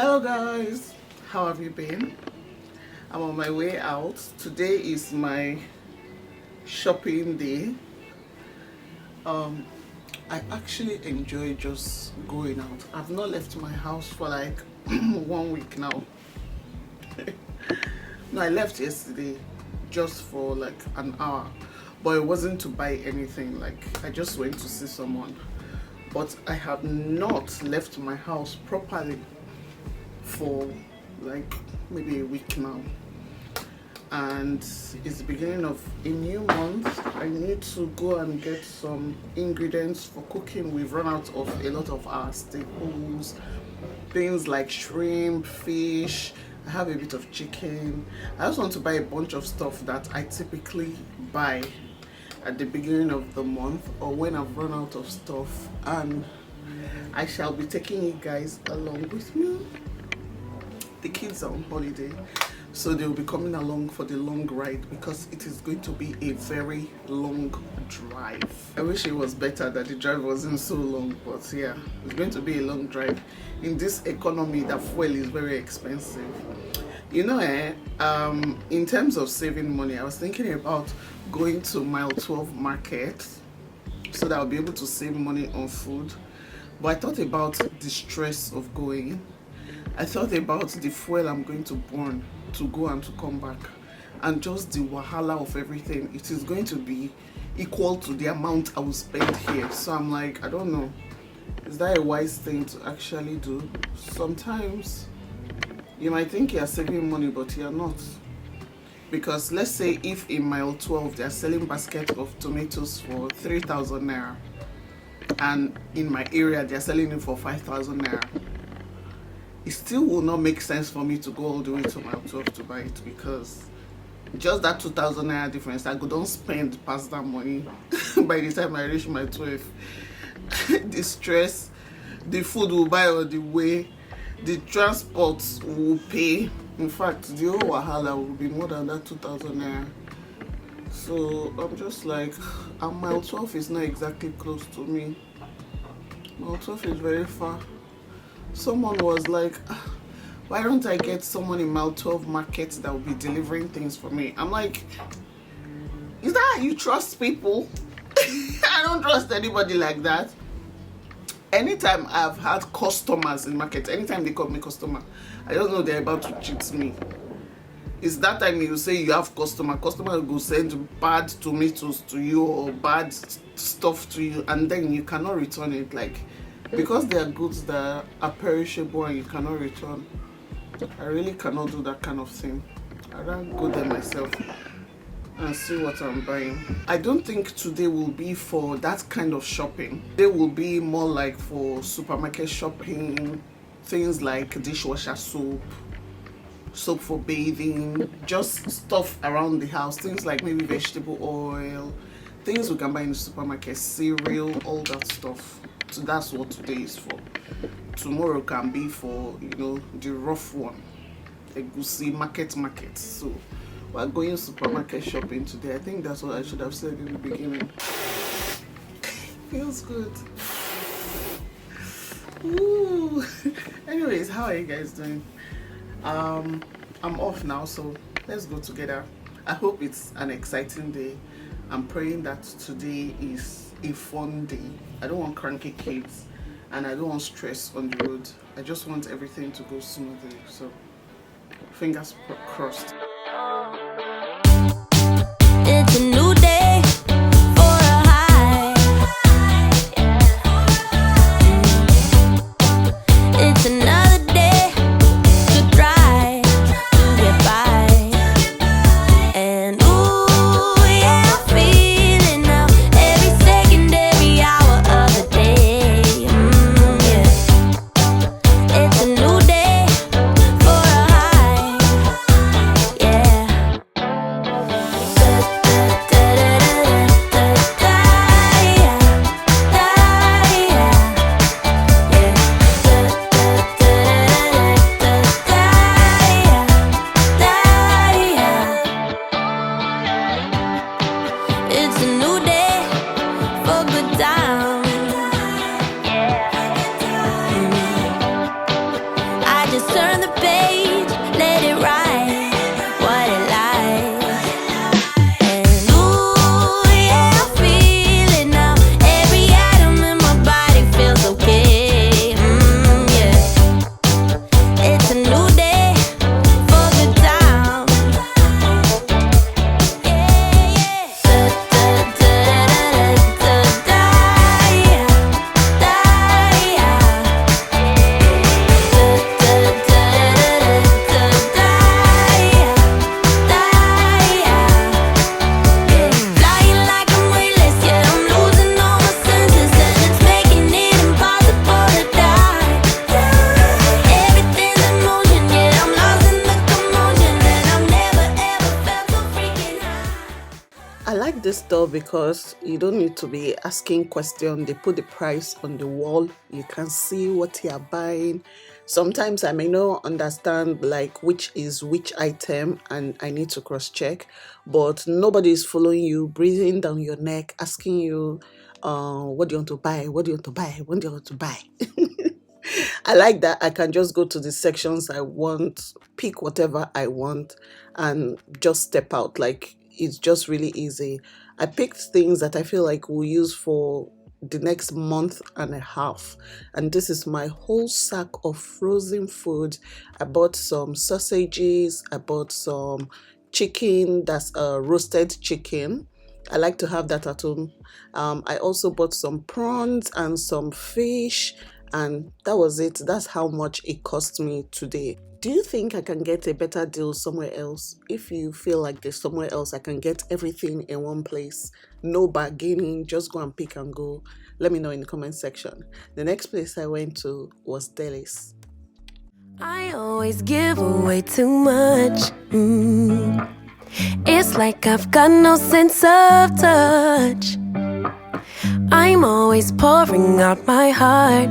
Hello guys, how have you been? I'm on my way out. Today is my shopping day. I actually enjoy just going out. I've not left my house for like 1 week now. No, I left yesterday just for like an hour, but it wasn't to buy anything. Like I just went to see someone, but I have not left my house properly for like maybe a week now, and it's the beginning of a new month. I need to go and get some ingredients for cooking. We've run out of a lot of our staples, things like shrimp, fish. I have a bit of chicken. I just want to buy a bunch of stuff that I typically buy at the beginning of the month or when I've run out of stuff, and I shall be taking you guys along with me. The kids are on holiday, so they'll be coming along for the long ride because it is going to be a very long drive. I wish it was better that the drive wasn't so long, but yeah, it's going to be a long drive. In this economy, that fuel is very expensive. You know, in terms of saving money, I was thinking about going to mile 12 market so that I'll be able to save money on food. But I thought about the stress of going. I thought about the fuel I'm going to burn to go and to come back, and just the wahala of everything. It is going to be equal to the amount I will spend here. So I'm like, I don't know, is that a wise thing to actually do? Sometimes you might think you're saving money, but you're not. Because let's say if in mile 12 they're selling basket of tomatoes for 3,000 naira, and in my area they're selling it for 5,000 naira, it still will not make sense for me to go all the way to mile 12 to buy it, because just that 2,000 naira difference, I don't spend past that money by the time I reach my 12. The stress, the food will buy on the way, the transport will pay. In fact, the whole wahala will be more than that 2,000 naira. So I'm just like, and mile 12 is not exactly close to me. Mile 12 is very far. Someone was like, why don't I get someone in mile 12 market that will be delivering things for me? I'm like, is that how you trust people? I don't trust anybody like that. Anytime I've had customers in market, anytime they call me customer, I don't know they're about to cheat me. It's that time you say you have customer will go send bad tomatoes to you or bad stuff to you, and then you cannot return it, like, because they are goods that are perishable and you cannot return. I really cannot do that kind of thing. I don't go there myself and see what I'm buying. I don't think today will be for that kind of shopping. They will be more like for supermarket shopping, things like dishwasher soap for bathing, just stuff around the house, things like maybe vegetable oil, things we can buy in the supermarket, cereal, all that stuff. So that's what today is for. Tomorrow can be for, you know, the rough one, egusi market. So we're going supermarket shopping today. I think that's what I should have said in the beginning. Feels good. Ooh. Anyways, how are you guys doing? I'm off now, so let's go together. I hope it's an exciting day. I'm praying that today is a fun day. I don't want cranky kids and I don't want stress on the road. I just want everything to go smoothly. So fingers crossed. It's a new day for a high. It's another day to try to get by. And ooh, yeah, I'm feeling now every second, every hour of the day. Yeah. It's a new day for a high. Yeah. turn the page, let it ride, what it like. And ooh, yeah, I feel it now. Every atom in my body feels okay. Yeah. It's a new day for good time. Yeah, yeah. Flying like I'm weightless, yeah, I'm losing all my senses, and it's making it impossible to die. Everything's in motion, yeah, I'm lost in the commotion, and I've never ever felt so freaking high. I like this store because you don't need to be asking questions. They put the price on the wall. You can see what you are buying. Sometimes I may not understand like which is which item and I need to cross check, but nobody is following you, breathing down your neck, asking you, what do you want to buy? What do you want to buy? What do you want to buy? I like that I can just go to the sections I want, pick whatever I want, and just step out. Like, it's just really easy. I picked things that I feel like we'll use for the next month and a half, and this is my whole sack of frozen food. I bought some sausages, I bought some chicken, that's roasted chicken. I like to have that at home. I also bought some prawns and some fish, and that was it. That's how much it cost me today. Do you think I can get a better deal somewhere else? If you feel like there's somewhere else I can get everything in one place, no bargaining, just go and pick and go, let me know in the comment section. The next place I went to was Delhi's. I always give away too much. It's like I've got no sense of touch. I'm always pouring out my heart,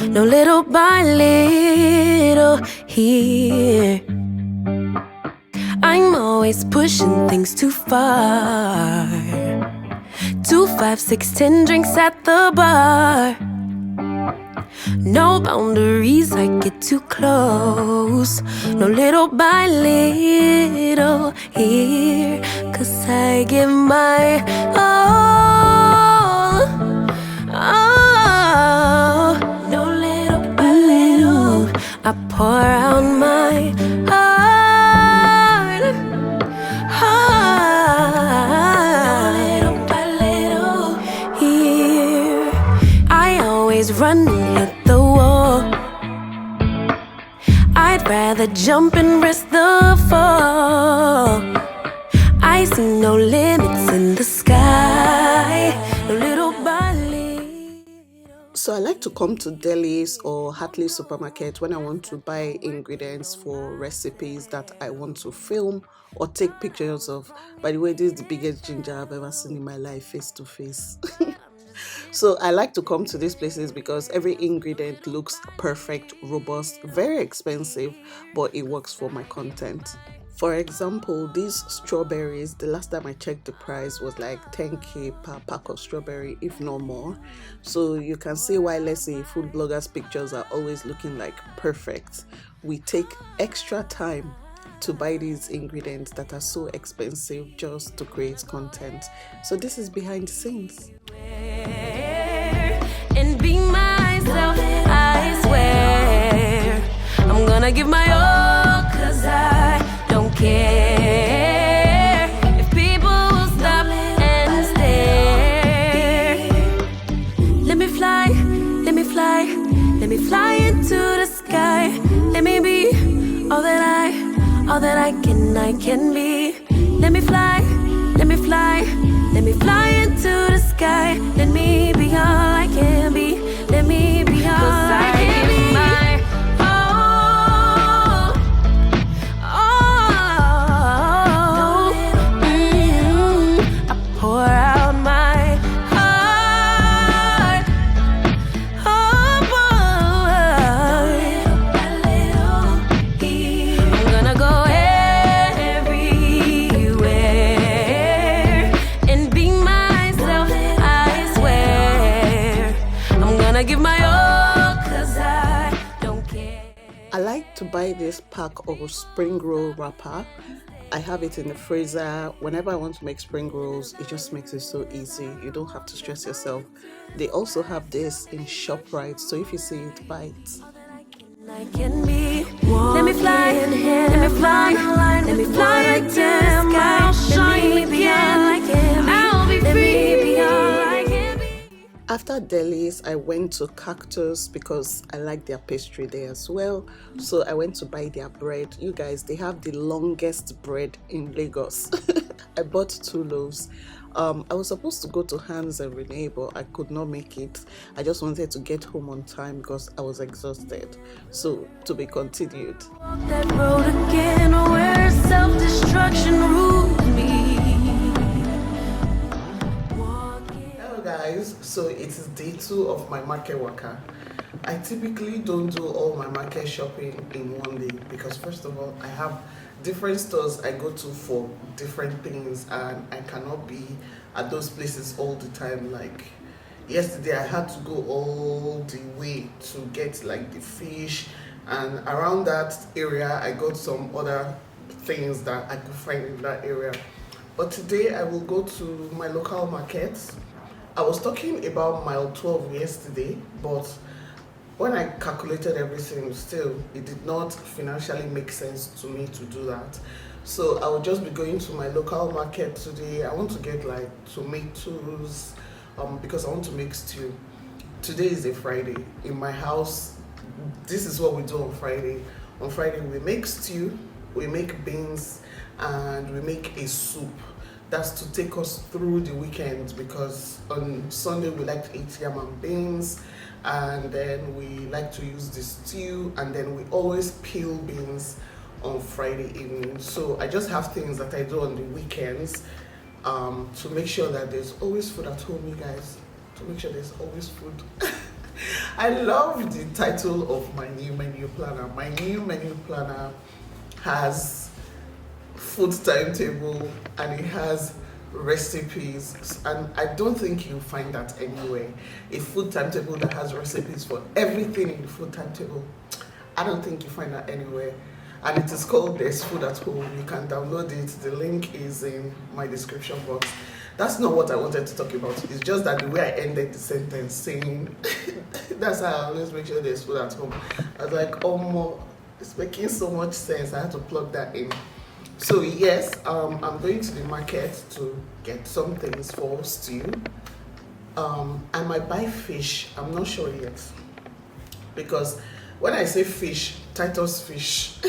no little by little here. I'm always pushing things too far. 2, 5, 6, 10 drinks at the bar. No boundaries, I get too close. No little by little here. 'Cause I give my all. Oh, no little by little, I pour out my heart. No little by little here. I always run and hit the wall. I'd rather jump and risk the fall. I see no limits in the sky. No little by little. So I like to come to Delhi's or Hartley supermarket when I want to buy ingredients for recipes that I want to film or take pictures of. By the way, this is the biggest ginger I've ever seen in my life, face to face. So I like to come to these places because every ingredient looks perfect, robust, very expensive, but it works for my content. For example, these strawberries, the last time I checked the price was like 10k per pack of strawberry, if not more. So you can see why, let's say, food bloggers' pictures are always looking like perfect. We take extra time to buy these ingredients that are so expensive just to create content. So this is behind the scenes. And be myself, I swear. I'm gonna give my all, 'cause I don't care if people will stop and stare. Let me fly, let me fly, let me fly into the sky. Let me be all that I can be. Let me fly, let me fly, let me fly into the sky. Let me be all I can be. Let me be all I can be. My all, all. I pour out my heart. Oh, I'm gonna go everywhere and be myself, I swear. I'm gonna to buy this pack of spring roll wrapper. I have it in the freezer. Whenever I want to make spring rolls, it just makes it so easy. You don't have to stress yourself. They also have this in ShopRite, so if you see it, buy it. Let me fly, let me fly, let me fly like damn, I'll shine beyond like him, I'll be free beyond like him. After Delhi's, I went to Cactus because I like their pastry there as well. So I went to buy their bread. You guys, they have the longest bread in Lagos. I bought 2 loaves. I was supposed to go to Hans and Renee, but I could not make it. I just wanted to get home on time because I was exhausted. So, to be continued. Walk that road again where self-destruction rules me. Hello guys, so it is day 2 of my market worker. I typically don't do all my market shopping in one day because first of all, I have different stores I go to for different things and I cannot be at those places all the time. Like yesterday I had to go all the way to get like the fish, and around that area I got some other things that I could find in that area. But today I will go to my local market. I was talking about mile 12 yesterday, but when I calculated everything, still, it did not financially make sense to me to do that. So I will just be going to my local market today. I want to get like tomatoes because I want to make stew. Today is a Friday. In my house, this is what we do on Friday. On Friday, we make stew, we make beans, and we make a soup. That's to take us through the weekend because on Sunday we like to eat yam and beans, and then we like to use the stew, and then we always peel beans on Friday evening. So I just have things that I do on the weekends to make sure that there's always food at home, you guys. To make sure there's always food. I love the title of my new menu planner. My new menu planner has food timetable and it has recipes, and I don't think you'll find that anywhere. A food timetable that has recipes for everything in the food timetable, I don't think you find that anywhere. And it is called There's Food at Home. You can download it. The link is in my description box. That's not what I wanted to talk about. It's just that the way I ended the sentence saying that's how I always make sure there's food at home. I was like, oh more, it's making so much sense. I had to plug that in. So yes, I'm going to the market to get some things for stew. I might buy fish. I'm not sure yet, because when I say fish, Titus fish,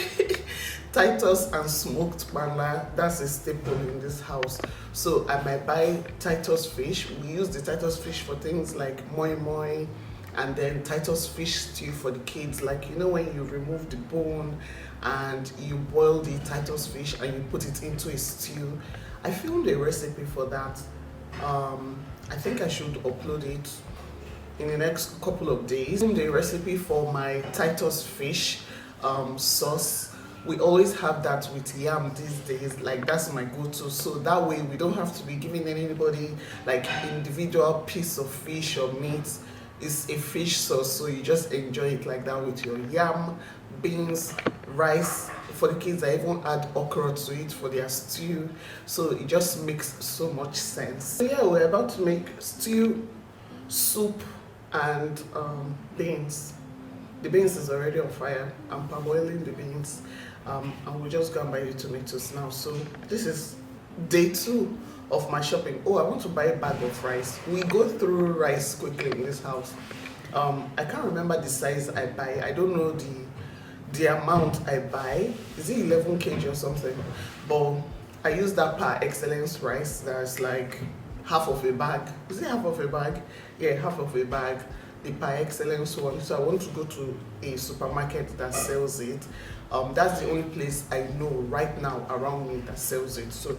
Titus and smoked panda, that's a staple in this house. So I might buy Titus fish. We use the Titus fish for things like moi moi, and then Titus fish stew for the kids, like, you know, when you remove the bone and you boil the Titus fish and you put it into a stew. I filmed a recipe for that. I think I should upload it in the next couple of days. The recipe for my Titus fish sauce. We always have that with yam these days. Like, that's my go-to. So that way we don't have to be giving anybody like individual piece of fish or meat. It's a fish sauce, so you just enjoy it like that with your yam, beans, rice. For the kids, I even add okra to it for their stew. So it just makes so much sense. So yeah, we're about to make stew, soup, and beans. The beans is already on fire. I'm parboiling the beans, and we'll just go and buy the tomatoes now. So this is day 2 of my shopping. Oh, I want to buy a bag of rice. We go through rice quickly in this house. I can't remember the size I buy. I don't know the amount I buy. Is it 11 kg or something? But I use that par excellence rice. That's like half of a bag. Is it half of a bag? Yeah, half of a bag. The par excellence one. So I want to go to a supermarket that sells it. That's the only place I know right now around me that sells it. So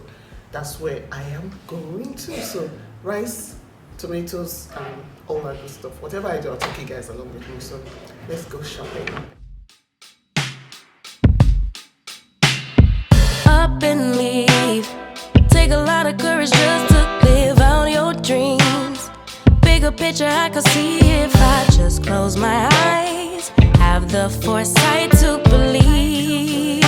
that's where I am going to. So rice, tomatoes, and all that good stuff. Whatever I do, I'll take you guys along with me. So let's go shopping. Up and leave. Take a lot of courage just to live out your dreams. Bigger picture I could see if I just close my eyes. Have have the foresight to believe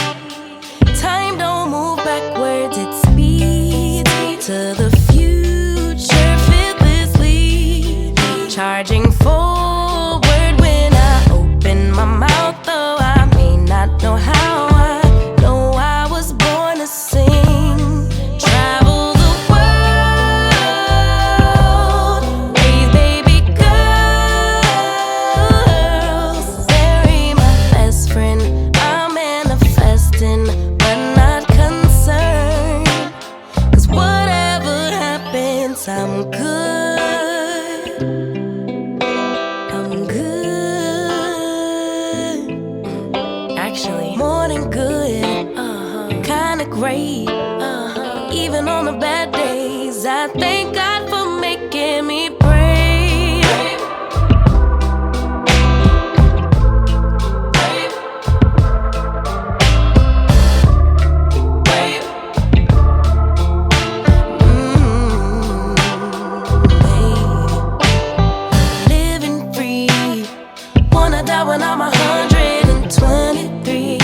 time don't move backwards, it speeds to the future fearlessly, charging forward when I open my mouth, though I may not know how. I know I was born to sing, travel the world, raise baby girls, marry my best friend. I'm manifesting, but not concerned, 'cause whatever happens, I'm good. I'm good. Actually, more than good. Kinda great. Even on the bad days, I thank God for making me brave. Living free. Wanna die when I'm 123.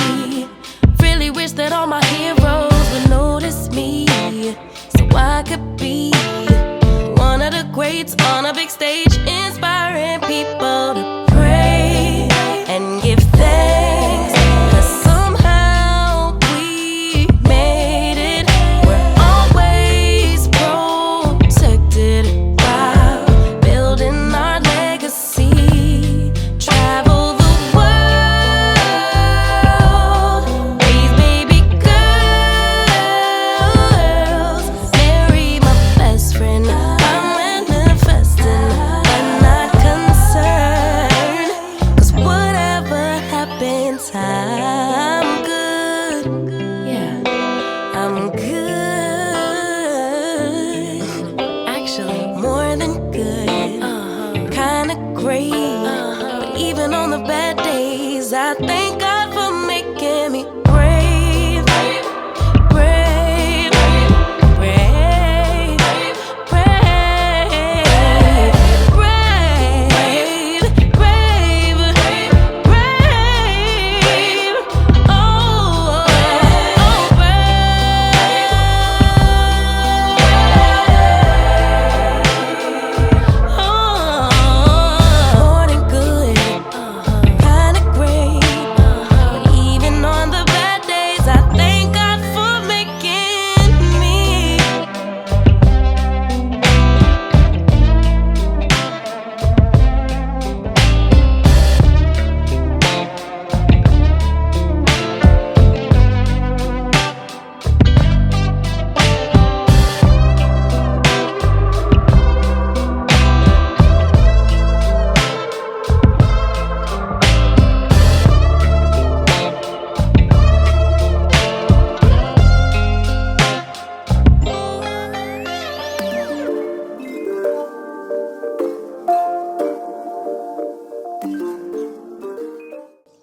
Really wish that all my heroes would notice me, so I could be one of the greats on a big stage, inspiring people to pray and give thanks, 'cause somehow we made it. We're always protected while building our legacy. Travel the world, raise baby girls, marry my best friend. I'm manifesting, but not concerned, 'cause whatever happens, I'm good. Yeah, I'm good. Actually, more than good. Kinda great. But even on the bad days, I thank God for making me brave. Brave, brave, brave, brave, brave, brave. Oh, more than good, kinda great. But even on the bad days, I thank God for making me.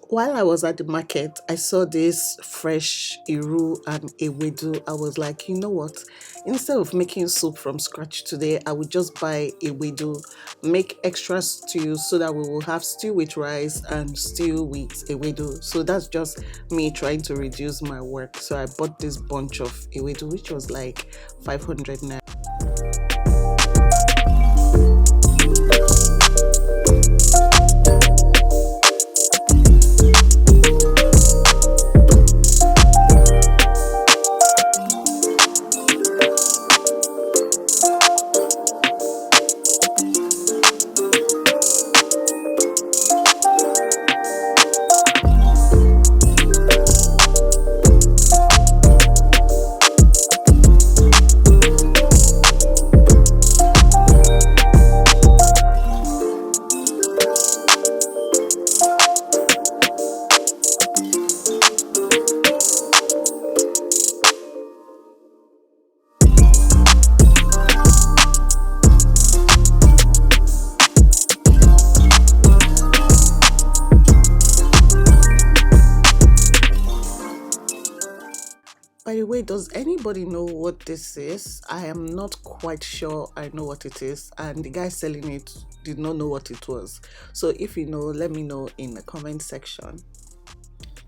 While I was at the market, I saw this fresh iru and ewedu. I was like, you know what? Instead of making soup from scratch today, I would just buy ewedu, make extra stew so that we will have stew with rice and stew with ewedu. So that's just me trying to reduce my work. So I bought this bunch of ewedu, which was like 500 naira. By the way, does anybody know what this is? I am not quite sure I know what it is, and the guy selling it did not know what it was. So if you know, let me know in the comment section.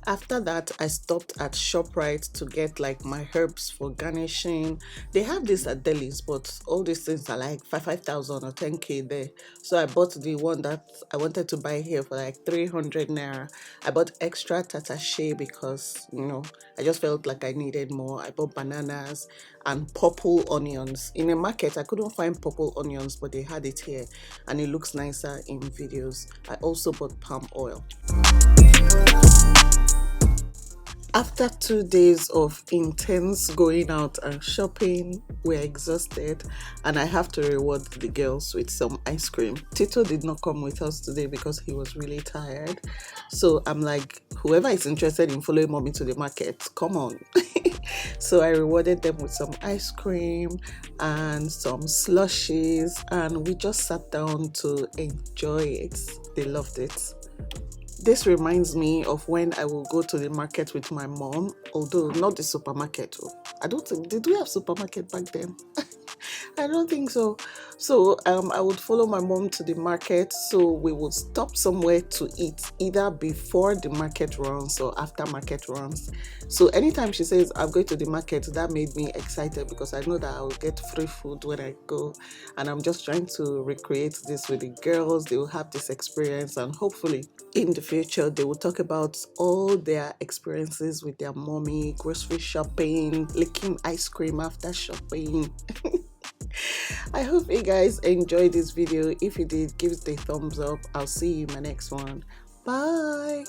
After that, I stopped at ShopRite to get like my herbs for garnishing. They have this at delis, but all these things are like 5,000 or 10k there. So I bought the one that I wanted to buy here for like 300 naira. I bought extra tatashe because, you know, I just felt like I needed more. I bought bananas and purple onions. In a market, I couldn't find purple onions, but they had it here and it looks nicer in videos. I also bought palm oil. After 2 days of intense going out and shopping, we're exhausted and I have to reward the girls with some ice cream. Tito did not come with us today because he was really tired. So I'm like, whoever is interested in following mommy to the market, come on. So I rewarded them with some ice cream and some slushies and we just sat down to enjoy it. They loved it. This reminds me of when I will go to the market with my mom, although not the supermarket. I don't think, did we have supermarket back then? I don't think so. So I would follow my mom to the market, so we would stop somewhere to eat, either before the market runs or after market runs. So anytime she says I'm going to the market, that made me excited because I know that I will get free food when I go, and I'm just trying to recreate this with the girls. They will have this experience, and hopefully in the future they will talk about all their experiences with their mommy, grocery shopping, licking ice cream after shopping. I hope you guys enjoyed this video. If you did, give it a thumbs up. I'll see you in my next one. Bye.